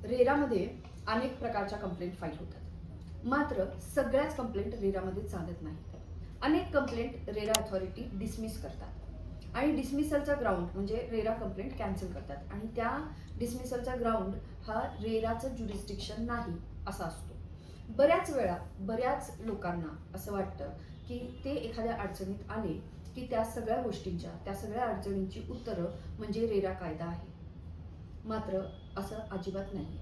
रेरामध्ये अनेक प्रकारच्या complaint file होतात, मात्र सगळ्याच कंप्लेंट रेरामध्ये चालत नाहीत. अनेक कंप्लेंट रेरा अथॉरिटी डिसमिस करतात आणि डिसमिसलचा ग्राउंड म्हणजे रेरा कंप्लेंट कॅन्सल करतात आणि त्या डिसमिसलचा ग्राउंड हा रेराचं ज्युरिस्डिक्शन नाही असा असतो. बऱ्याच वेळा बऱ्याच लोकांना असं वाटतं की ते एखाद्या अडचणीत आले की त्या सगळ्या अडचणींची उत्तरं म्हणजे रेरा कायदा आहे. मात्र असं अजिबात नाही.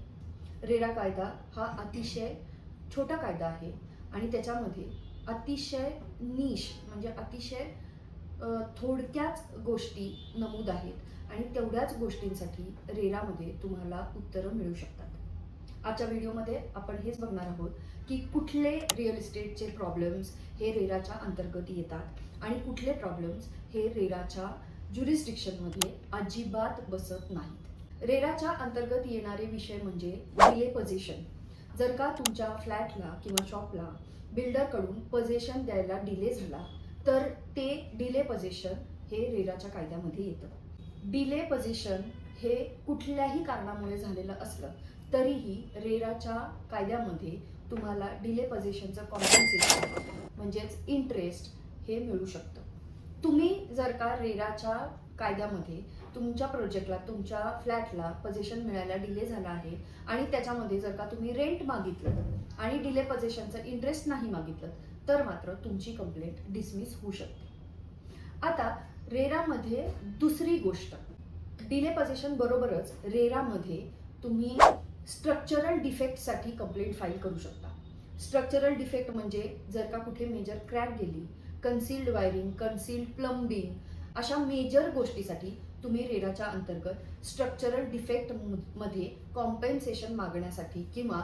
रेरा कायदा हा अतिशय छोटा कायदा आहे आणि त्याच्यामध्ये अतिशय निश म्हणजे अतिशय थोडक्याच गोष्टी नमूद आहेत आणि तेवढ्याच गोष्टींसाठी रेरामध्ये तुम्हाला उत्तरं मिळू शकतात. आजच्या व्हिडिओमध्ये आपण हेच बघणार आहोत की कुठले रिअल इस्टेटचे प्रॉब्लेम्स हे रेराच्या अंतर्गत येतात आणि कुठले प्रॉब्लेम्स हे रेराच्या ज्युरिस्डिक्शनमध्ये अजिबात बसत नाहीत. रेराच्या अंतर्गत येणारे विषय म्हणजे डिले पोझिशन. जर का तुमच्या फ्लॅटला किंवा शॉपला बिल्डरकडून पोझिशन द्यायला डिले झाला तर ते डिले पोझिशन हे रेराच्या कायद्यामध्ये येतं. डिले पोझिशन हे कुठल्याही कारणामुळे झालेलं असलं तरीही रेराच्या कायद्यामध्ये तुम्हाला डिले पोझिशनचं कॉम्पन्सेशन म्हणजेच इंटरेस्ट हे मिळू शकतं. तुम्ही जर का रेराच्या कायद्यामध्ये तुमच्या प्रोजेक्टला तुमच्या फ्लॅटला पोझिशन मिळायला डिले झाला आहे आणि त्याच्यामध्ये जर का तुम्ही रेंट मागितलं आणि डिले पोझिशनचं इंटरेस्ट नाही मागितलं तर मात्र तुमची कंप्लेंट डिसमिस होऊ शकते. आता रेरामध्ये दुसरी गोष्ट, डिले पोझिशन बरोबरच रेरामध्ये तुम्ही स्ट्रक्चरल डिफेक्टसाठी कंप्लेंट फाईल करू शकता. स्ट्रक्चरल डिफेक्ट म्हणजे जर का कुठे मेजर क्रॅक गेली, कन्सिल्ड वायरिंग, कन्सिल्ड प्लंबिंग अशा मेजर गोष्टीसाठी तुम्ही रेराच्या अंतर्गत स्ट्रक्चरल डिफेक्ट मध्ये कॉम्पेन्सेशन मागण्यासाठी किंवा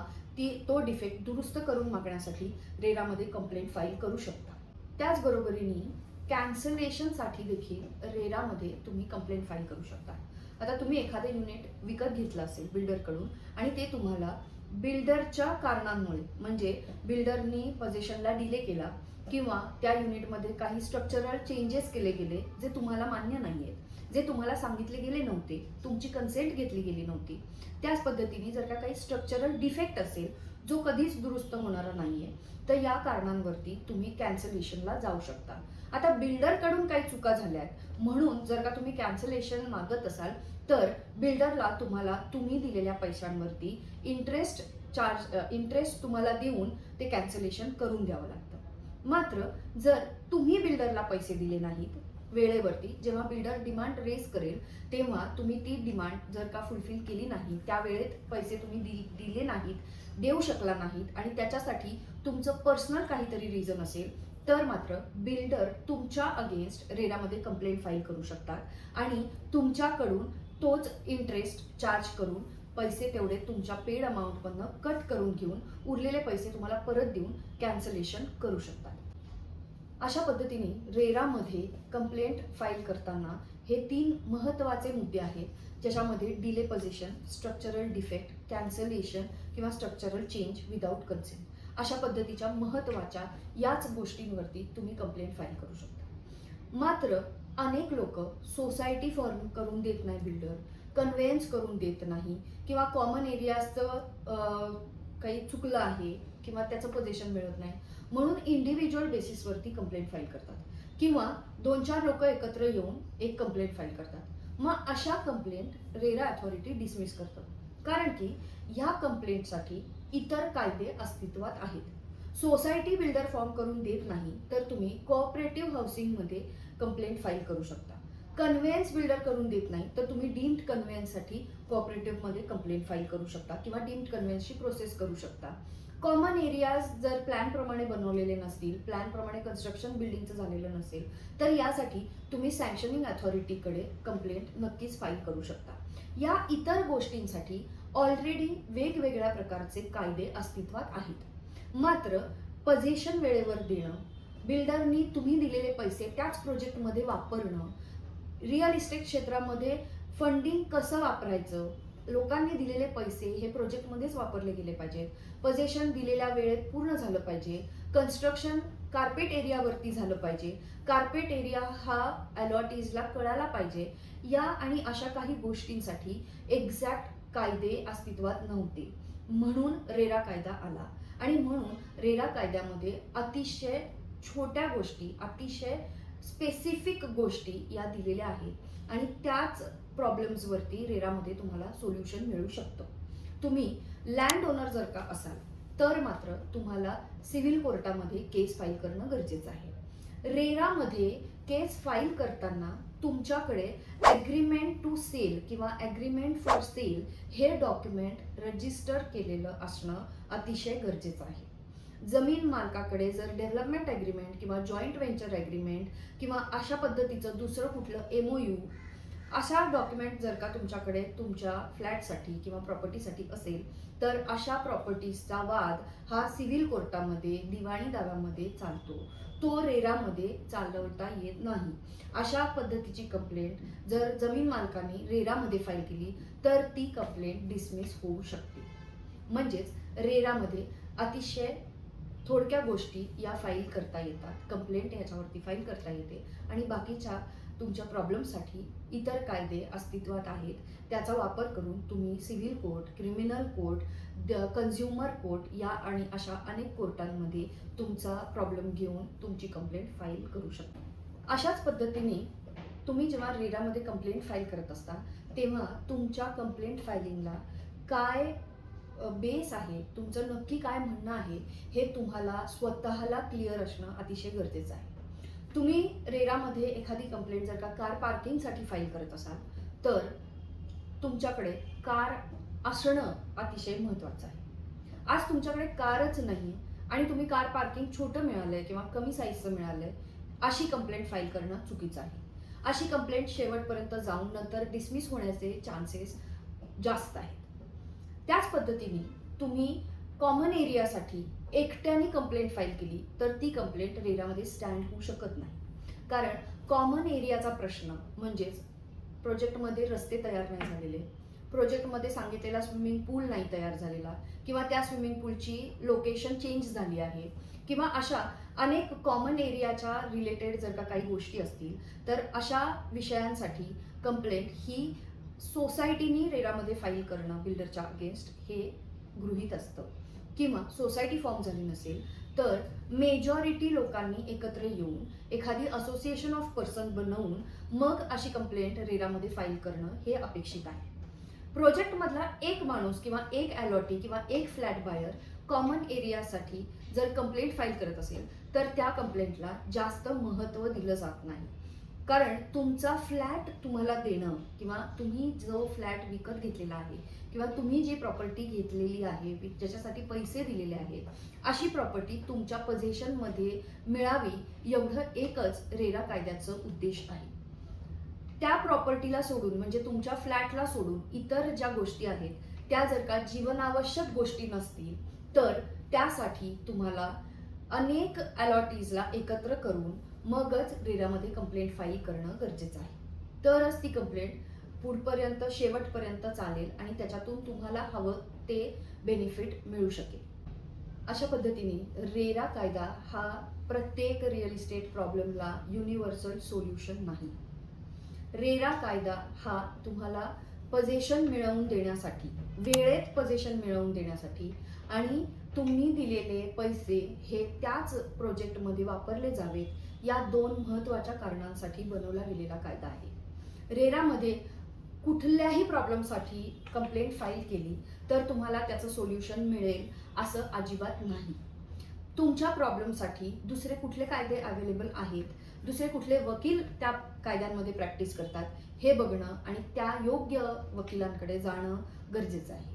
तो डिफेक्ट दुरुस्त करून मागण्यासाठी रेरामध्ये कंप्लेंट फाईल करू शकता. त्याचबरोबरीने कॅन्सलेशनसाठी देखील रेरामध्ये तुम्ही कंप्लेंट फाईल करू शकता. आता तुम्ही एखादं युनिट विकत घेतलं असेल बिल्डरकडून आणि ते तुम्हाला बिल्डरच्या कारणांमुळे म्हणजे बिल्डरनी पोझिशनला डिले केला किंवा त्या युनिटमध्ये काही स्ट्रक्चरल चेंजेस केले गेले जे तुम्हाला मान्य नाही आहेत, जे तुम्हाला सांगितले गेले नव्हते, तुमची कन्सेंट घेतली गेली नव्हती, त्याच पद्धतीने जर का काही स्ट्रक्चरल डिफेक्ट असेल जो कधीच दुरुस्त होणारा नाहीये तर या कारणांवरती तुम्ही कॅन्सलेशनला जाऊ शकता. आता बिल्डरकडून काही चुका झाल्या आहेत म्हणून जर का तुम्ही कॅन्सलेशन मागत असाल तर बिल्डरला तुम्ही दिलेल्या पैशांवरती इंटरेस्ट तुम्हाला देऊन ते कॅन्सलेशन करून द्यावं लागतं. मात्र जर तुम्ही बिल्डरला पैसे दिले नाहीत वेळेवरती, जेव्हा बिल्डर डिमांड रेज करेल तेव्हा तुम्ही ती डिमांड जर का फुलफिल केली नाही, त्या वेळेत पैसे तुम्ही दिले नाहीत, देऊ शकला नाहीत आणि त्याच्यासाठी तुमचं पर्सनल काहीतरी रिझन असेल तर मात्र बिल्डर तुमच्या अगेन्स्ट रेरामध्ये कंप्लेंट फाईल करू शकतात आणि तुमच्याकडून तोच इंटरेस्ट चार्ज करून पैसे तेवढे तुमच्या पेड अमाऊंटमधनं कट करून घेऊन उरलेले पैसे तुम्हाला परत देऊन कॅन्सलेशन करू शकतात. अशा पद्धतीने रेरामध्ये कंप्लेंट फाईल करताना हे 3 महत्त्वाचे मुद्दे आहेत ज्याच्यामध्ये delay position, structural defect, cancellation किंवा स्ट्रक्चरल चेंज विदाऊट कन्सेंट अशा पद्धतीच्या महत्त्वाच्या याच गोष्टींवरती तुम्ही कंप्लेंट फाईल करू शकता. मात्र अनेक लोक सोसायटी फॉर्म करून देत नाही, बिल्डर कन्व्हेन्स करून देत नाही किंवा कॉमन एरियाचं काही चुकलं आहे किंवा त्याचं पोझिशन मिळत नाही म्हणून इंडिव्हिज्युअल बेसिसवरती कंप्लेंट फाईल करतात किंवा 2-4 लोक एकत्र येऊन एक कंप्लेंट फाईल करतात. मग अशा कंप्लेंट रेरा अथॉरिटी डिसमिस करतात कारण की ह्या कंप्लेंटसाठी इतर कायदे अस्तित्वात आहेत. सोसायटी बिल्डर फॉर्म करून देत नाही तर तुम्ही कोऑपरेटिव्ह हाऊसिंगमध्ये कंप्लेंट फाईल करू शकता. कन्व्हेन्स बिल्डर करून देत नाही तर तुम्ही डीम्ड कन्व्हेन्ससाठी कोऑपरेटिव्हमध्ये कंप्लेंट फाईल करू शकता किंवा डीम्ड कन्व्हेन्सची प्रोसेस करू शकता. कॉमन एरियाज जर प्लॅनप्रमाणे बनवलेले नसतील, प्लॅनप्रमाणे कन्स्ट्रक्शन बिल्डिंगचं झालेलं नसेल तर यासाठी तुम्ही सँक्शनिंग अथॉरिटीकडे कंप्लेंट नक्कीच फाईल करू शकता. या इतर गोष्टींसाठी ऑलरेडी वेगवेगळ्या प्रकारचे कायदे अस्तित्वात आहेत. मात्र पोझिशन वेळेवर देणं, बिल्डरनी तुम्ही दिलेले पैसे त्याच प्रोजेक्टमध्ये वापरणं, रिअल इस्टेट क्षेत्रामध्ये फंडिंग कसं वापरायचं, लोकांनी दिलेले पैसे हे प्रोजेक्टमध्येच वापरले गेले पाहिजेत, पोझिशन दिलेल्या वेळेत पूर्ण झालं पाहिजे, कन्स्ट्रक्शन कार्पेट एरियावरती झालं पाहिजे, कार्पेट एरिया हा अलॉटीजला कळाला पाहिजे, या आणि अशा काही गोष्टींसाठी एक्झॅक्ट कायदे अस्तित्वात नव्हते, म्हणून रेरा कायदा आला. आणि म्हणून रेरा कायद्यामध्ये अतिशय छोट्या गोष्टी, अतिशय स्पेसिफिक गोष्टी या दिलेल्या आहेत आणि त्याच प्रॉब्लेम्सवरती रेरामध्ये तुम्हाला सोल्युशन मिळू शकतं. तुम्ही लँड ओनर जर का असाल तर मात्र तुम्हाला सिव्हिल कोर्टामध्ये केस फाईल करणं गरजेचं आहे. रेरामध्ये केस फाईल करताना तुमच्याकडे ॲग्रीमेंट टू सेल किंवा ॲग्रीमेंट फॉर सेल हे डॉक्युमेंट रजिस्टर केलेलं असणं अतिशय गरजेचं आहे. जमीन मालकाकडे जर डेव्हलपमेंट ॲग्रीमेंट किंवा जॉईंट व्हेंचर ॲग्रीमेंट किंवा अशा पद्धतीचं दुसरं कुठलं MOU अशा डॉक्युमेंट जर का तुमच्याकडे तुमच्या फ्लॅटसाठी किंवा प्रॉपर्टीसाठी असेल तर अशा प्रॉपर्टीजचा वाद हा सिव्हिल कोर्टामध्ये दिवाणी दाव्यामध्ये चालतो, तो रेरामध्ये चालवता येत नाही. अशा पद्धतीची कंप्लेंट जर जमीन मालकाने रेरामध्ये फाईल केली तर ती कंप्लेंट डिसमिस होऊ शकते. म्हणजेच रेरामध्ये अतिशय थोडक्या गोष्टी या फाईल करता येतात, कंप्लेंट ह्याच्यावरती फाईल करता येते आणि बाकीच्या तुमच्या प्रॉब्लेमसाठी इतर कायदे अस्तित्वात आहेत, त्याचा वापर करून तुम्ही civil court, criminal court, consumer court या आणि अशा अनेक कोर्टांमध्ये तुमचा प्रॉब्लेम घेऊन तुमची कंप्लेंट फाईल करू शकता. अशाच पद्धतीने तुम्ही जेव्हा रेरामध्ये कंप्लेंट फाईल करत असता तेव्हा तुमच्या कंप्लेंट फायलिंगला काय बेस आहे, तुमचं नक्की काय म्हणणं आहे हे तुम्हाला स्वतःला क्लिअर असणं अतिशय गरजेचं आहे. तुम्ही रेरामध्ये एखादी कंप्लेंट जर का कार पार्किंगसाठी फाईल करत असाल तर तुमच्याकडे कार असणं अतिशय महत्त्वाचं आहे. आज तुमच्याकडे कारच नाही आणि तुम्ही कार पार्किंग छोटं मिळालंय किंवा कमी साईजचं मिळालंय अशी कंप्लेंट फाईल करणं चुकीचं आहे. अशी कंप्लेंट शेवटपर्यंत जाऊन नंतर डिसमिस होण्याचे चान्सेस जास्त आहेत. त्याच पद्धतीने तुम्ही कॉमन एरियासाठी एकट्याने कंप्लेंट फाईल केली तर ती कंप्लेंट रेरामध्ये स्टँड होऊ शकत नाही. कारण कॉमन एरियाचा प्रश्न म्हणजेच प्रोजेक्टमध्ये रस्ते तयार नाही झालेले, प्रोजेक्टमध्ये सांगितलेला स्विमिंग पूल नाही तयार झालेला किंवा त्या स्विमिंग पूलची लोकेशन चेंज झाली आहे किंवा अशा अनेक कॉमन एरियाच्या रिलेटेड जर का काही गोष्टी असतील तर अशा विषयांसाठी कंप्लेंट ही सोसायटीनी रेरामध्ये फाईल करणं बिल्डरच्या अगेन्स्ट हे गृहीत असतं. किंवा सोसायटी फॉर्म झाली नसेल तर मेजॉरिटी लोकांनी एकत्र येऊन एखादी असोसिएशन ऑफ पर्सन बनवून मग अशी कंप्लेंट रेरामध्ये फाईल करणं हे अपेक्षित आहे. प्रोजेक्टमधला एक माणूस किंवा एक अलॉटी किंवा एक फ्लॅट बायर कॉमन एरियासाठी जर कंप्लेंट फाईल करत असेल तर त्या कंप्लेंटला जास्त महत्त्व दिलं जात नाही. कारण तुमचा फ्लॅट तुम्हाला देणं किंवा तुम्ही जो फ्लॅट विकत घेतलेला आहे किंवा तुम्ही जी प्रॉपर्टी घेतलेली आहे ज्याच्यासाठी पैसे दिलेले आहेत अशी प्रॉपर्टी तुमच्या पोझिशनमध्ये मिळावी एवढं एकच रेरा कायद्याचं उद्देश आहे. त्या प्रॉपर्टीला सोडून म्हणजे तुमच्या फ्लॅटला सोडून इतर ज्या गोष्टी आहेत त्या जर का जीवनावश्यक गोष्टी नसतील तर त्यासाठी तुम्हाला अनेक अलॉटीजला एकत्र करून मगच रेरामध्ये कंप्लेंट फाईल करणं गरजेचं आहे. तरच ती कंप्लेंट पुढपर्यंत शेवटपर्यंत चालेल आणि त्याच्यातून तुम्हाला हवं ते बेनिफिट मिळू शकेल. अशा पद्धतीने रेरा कायदा हा प्रत्येक रिअल इस्टेट प्रॉब्लेमला युनिव्हर्सल सोल्युशन नाही. रेरा कायदा हा तुम्हाला पोझिशन मिळवून देण्यासाठी, वेळेत पोझिशन मिळवून देण्यासाठी आणि तुम्ही दिलेले पैसे हे त्याच प्रोजेक्टमध्ये वापरले जावेत या दोन महत्त्वाच्या कारणांसाठी बनवला गेलेला कायदा आहे. रेरामध्ये कुठल्याही प्रॉब्लेमसाठी कंप्लेंट फाईल केली तर तुम्हाला त्याचं सोल्युशन मिळेल असं अजिबात नाही. तुमच्या प्रॉब्लेमसाठी दुसरे कुठले कायदे अवेलेबल आहेत, दुसरे कुठले वकील त्या कायद्यांमध्ये प्रॅक्टिस करतात हे बघणं आणि त्या योग्य वकिलांकडे जाणं गरजेचं आहे.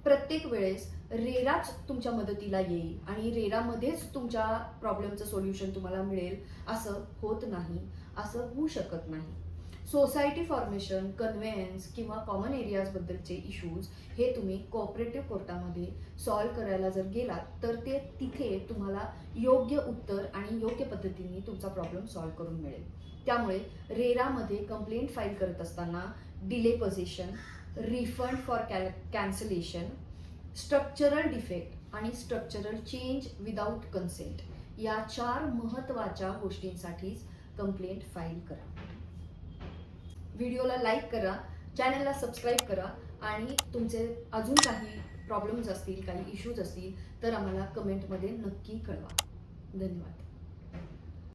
प्रत्येक वेळेस रेराच तुमच्या मदतीला येईल आणि रेरामध्येच तुमच्या प्रॉब्लेमचं सोल्युशन तुम्हाला मिळेल असं होत नाही, असं होऊ शकत नाही. सोसायटी फॉर्मेशन, कन्व्हेयन्स किंवा कॉमन एरियाजबद्दलचे इश्यूज हे तुम्ही कोऑपरेटिव्ह कोर्टामध्ये सॉल्व्ह करायला जर गेलात तर ते तिथे तुम्हाला योग्य उत्तर आणि योग्य पद्धतीने तुमचा प्रॉब्लेम सॉल्व्ह करून मिळेल. त्यामुळे रेरामध्ये कंप्लेंट फाईल करत असताना delay position, refund for cancellation, structural defect आणि स्ट्रक्चरल चेंज विदाऊट कन्सेंट या 4 महत्त्वाच्या गोष्टींसाठीच कंप्लेंट फाईल करा. व्हिडिओला लाईक करा, चॅनलला सबस्क्राईब करा आणि तुमचे अजून काही प्रॉब्लेम्स असतील, काही इश्यूज असतील तर आम्हाला कमेंटमध्ये नक्की कळवा. धन्यवाद.